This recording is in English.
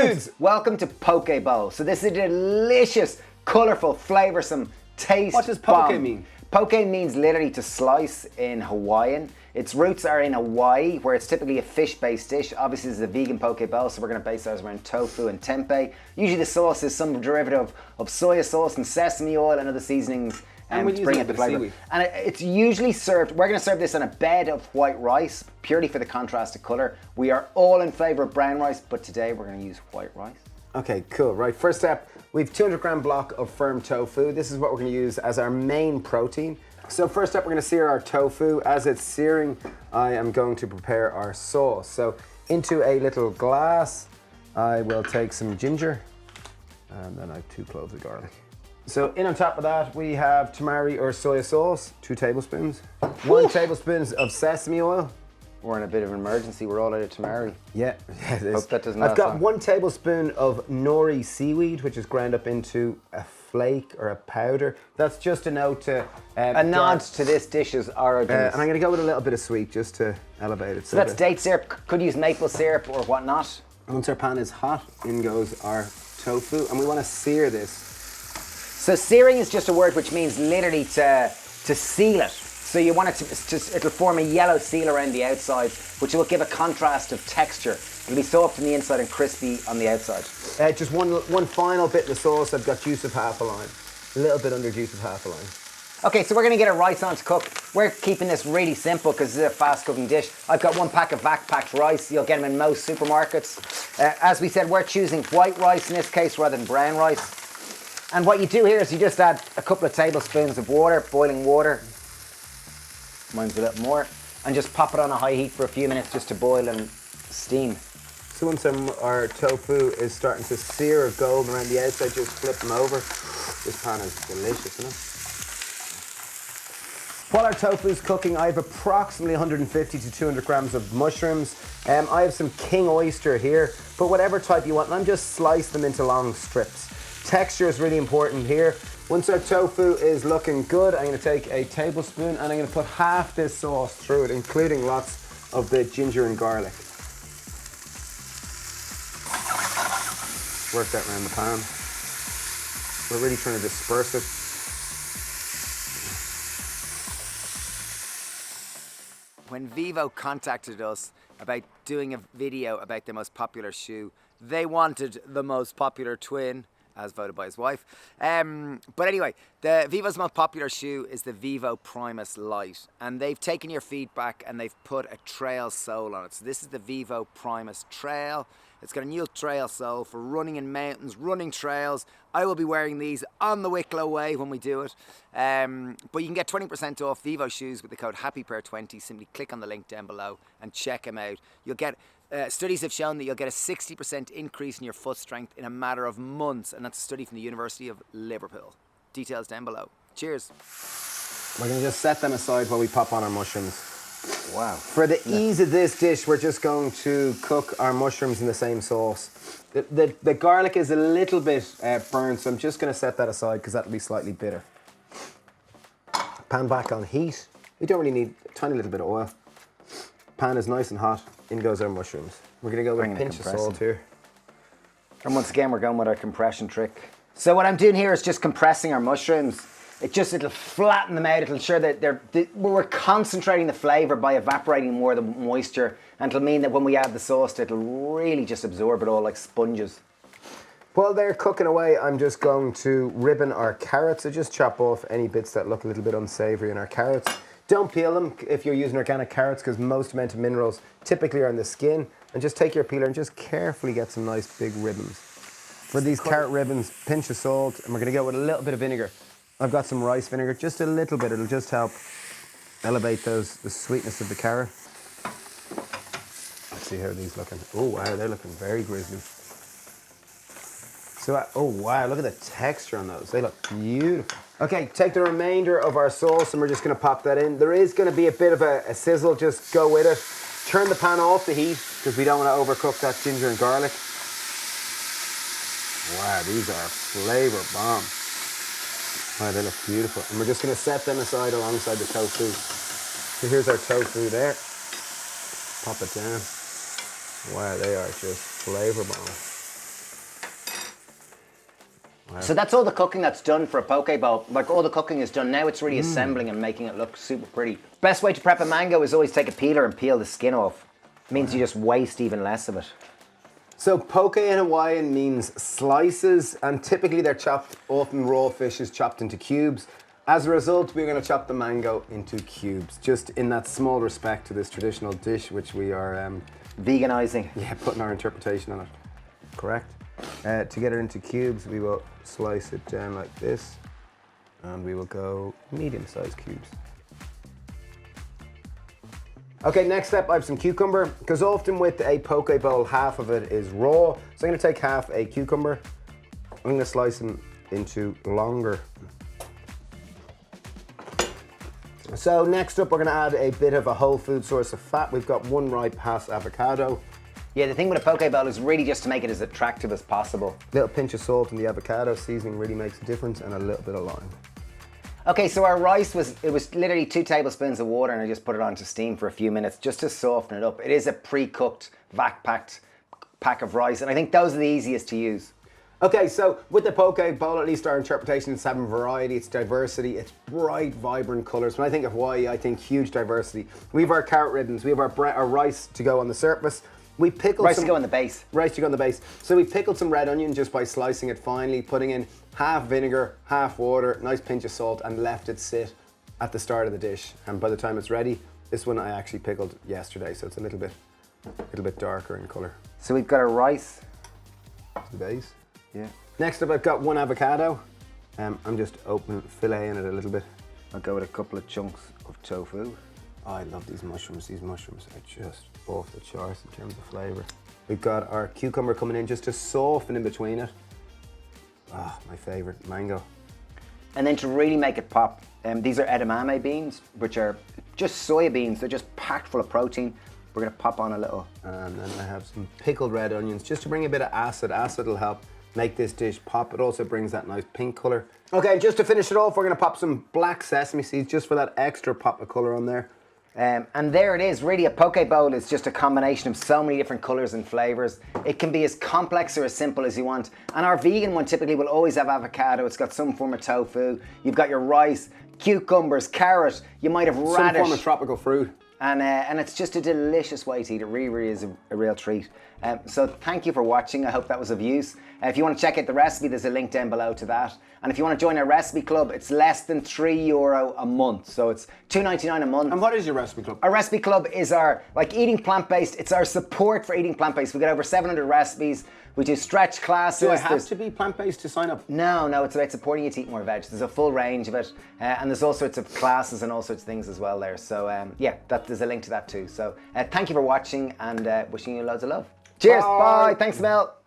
dudes, welcome to Poke Bowl. So this is a delicious, colourful, flavoursome taste. What does poke bomb. mean? Poke means literally to slice in Hawaiian. Its roots are in Hawaii, where it's typically a fish-based dish. Obviously, this is a vegan poke bowl, so we're going to base ours around tofu and tempeh. Usually the sauce is some derivative of soya sauce and sesame oil and other seasonings. And we to use bring a out the bit of flavour. seaweed. And it's usually served, we're going to serve this on a bed of white rice, purely for the contrast of colour. We are all in favour of brown rice, but today we're going to use white rice. Okay, cool. Right, first step, we've 200 gram block of firm tofu. This is what we're going to use as our main protein. So first up, we're going to sear our tofu. As it's searing, I am going to prepare our sauce. So into a little glass, I will take some ginger, and then I have 2 cloves of garlic. So in on top of that, we have tamari or soy sauce, 2 tablespoons. 1 tablespoon of sesame oil. We're in a bit of an emergency, we're all out of tamari. Yeah, it is. Hope that doesn't I've last got long. 1 tablespoon of nori seaweed, which is ground up into a flake or a powder. That's just a note to... A nod to this dish's origins. and I'm going to go with a little bit of sweet just to elevate it. So that's date syrup, could use maple syrup or whatnot. Once our pan is hot, in goes our tofu, and we want to sear this. So searing is just a word which means literally to seal it. So you want it to it'll form a yellow seal around the outside, which will give a contrast of texture. It'll be soft on the inside and crispy on the outside. Just one final bit in the sauce. I've got juice of half a lime. A little bit under juice of half a lime. Okay, so we're gonna get our rice on to cook. We're keeping this really simple because this is a fast cooking dish. I've got 1 pack of vac-packed rice. You'll get them in most supermarkets. As we said, we're choosing white rice in this case rather than brown rice. And what you do here is you just add a couple of tablespoons of water, boiling water. Mine's a little more. And just pop it on a high heat for a few minutes just to boil and steam. So once our tofu is starting to sear or golden around the outside, just flip them over. This pan is delicious, isn't it? While our tofu is cooking, I have approximately 150 to 200 grams of mushrooms. I have some king oyster here, but whatever type you want, and I'm just slice them into long strips. Texture is really important here. Once our tofu is looking good, I'm going to take a tablespoon and I'm going to put half this sauce through it, including lots of the ginger and garlic. Work that around the pan. We're really trying to disperse it. When Vivo contacted us about doing a video about their most popular shoe, they wanted the most popular twin, as voted by his wife. But anyway, the Vivo's most popular shoe is the Vivo Primus Lite, and they've taken your feedback and they've put a trail sole on it. So this is the Vivo Primus Trail. It's got a new trail sole for running in mountains, running trails. I will be wearing these on the Wicklow Way when we do it. But you can get 20% off Vivo shoes with the code HAPPYPEAR20. Simply click on the link down below and check them out. You'll get studies have shown that you'll get a 60% increase in your foot strength in a matter of months, and that's a study from the University of Liverpool. Details down below. Cheers. We're going to just set them aside while we pop on our mushrooms. Wow. For the ease of this dish, we're just going to cook our mushrooms in the same sauce. The garlic is a little bit burnt, so I'm just going to set that aside because that'll be slightly bitter. Pan back on heat. We don't really need a tiny little bit of oil. Pan is nice and hot. In goes our mushrooms. We're going to go with a pinch of salt here. And once again, we're going with our compression trick. So what I'm doing here is just compressing our mushrooms. It'll flatten them out. It'll ensure that we're concentrating the flavour by evaporating more of the moisture, and it'll mean that when we add the sauce, it'll really just absorb it all like sponges. While they're cooking away, I'm just going to ribbon our carrots. So just chop off any bits that look a little bit unsavoury in our carrots. Don't peel them if you're using organic carrots, because most amount of minerals typically are in the skin. And just take your peeler and just carefully get some nice big ribbons. For these carrot ribbons, pinch of salt, and we're going to go with a little bit of vinegar. I've got some rice vinegar, just a little bit. It'll just help elevate the sweetness of the carrot. Let's see how these looking. Oh wow, they're looking very grizzly. So, oh wow, look at the texture on those. They look beautiful. Okay, take the remainder of our sauce and we're just going to pop that in. There is going to be a bit of a sizzle, just go with it. Turn the pan off the heat because we don't want to overcook that ginger and garlic. Wow, these are flavor bomb. Wow, they look beautiful. And we're just going to set them aside alongside the tofu. So here's our tofu there. Pop it down. Wow, they are just flavor bomb. So that's all the cooking that's done for a poke bowl. Like all the cooking is done. Now it's really assembling and making it look super pretty. Best way to prep a mango is always take a peeler and peel the skin off. It means you just waste even less of it. So poke in Hawaiian means slices, and typically they're chopped, often raw fish is chopped into cubes. As a result, we're going to chop the mango into cubes, just in that small respect to this traditional dish, which we are... veganizing. Yeah, putting our interpretation on it. Correct. To get it into cubes, we will slice it down like this, and we will go medium-sized cubes. Okay, next step, I have some cucumber, because often with a poke bowl, half of it is raw. So I'm going to take half a cucumber. I'm going to slice them into longer. So next up, we're going to add a bit of a whole food source of fat. We've got 1 ripe Hass avocado. Yeah, the thing with a poke bowl is really just to make it as attractive as possible. Little pinch of salt in the avocado seasoning really makes a difference, and a little bit of lime. Okay, so our rice was literally 2 tablespoons of water, and I just put it on to steam for a few minutes just to soften it up. It is a pre-cooked, vac-packed pack of rice, and I think those are the easiest to use. Okay, so with the poke bowl, at least our interpretation is having variety, it's diversity, it's bright, vibrant colours. When I think of Hawaii, I think huge diversity. We have our carrot ribbons, we have our rice to go on the surface. We pickled rice to go on the base. Rice to go on the base. So we pickled some red onion just by slicing it finely, putting in half vinegar, half water, nice pinch of salt, and left it sit at the start of the dish. And by the time it's ready, this one I actually pickled yesterday, so it's a little bit darker in colour. So we've got our rice. The base. Yeah. Next up, I've got 1 avocado. I'm just filleting it a little bit. I'll go with a couple of chunks of tofu. Oh, I love these mushrooms. These mushrooms are just off the charts in terms of flavour. We've got our cucumber coming in just to soften in between it. Ah, my favourite, mango. And then to really make it pop, these are edamame beans, which are just soya beans. They're just packed full of protein. We're going to pop on a little. And then I have some pickled red onions just to bring a bit of acid. Acid will help make this dish pop. It also brings that nice pink colour. Okay, just to finish it off, we're going to pop some black sesame seeds just for that extra pop of colour on there. And there it is. Really, a poke bowl is just a combination of so many different colours and flavours. It can be as complex or as simple as you want. And our vegan one typically will always have avocado. It's got some form of tofu. You've got your rice, cucumbers, carrot. You might have radish. Some form of tropical fruit. And it's just a delicious way to eat. It really, really is a real treat. So thank you for watching. I hope that was of use. If you want to check out the recipe, there's a link down below to that. And if you want to join our recipe club, it's less than €3 a month. So it's $2.99 a month. And what is your recipe club? Our recipe club is our, like, eating plant-based. It's our support for eating plant-based. We got over 700 recipes. We do stretch classes. Do I have to be plant-based to sign up? No, it's about supporting you to eat more veg. There's a full range of it. And there's all sorts of classes and all sorts of things as well there. So yeah, there's a link to that too. So thank you for watching, and wishing you loads of love. Cheers, bye. Thanks, Mel.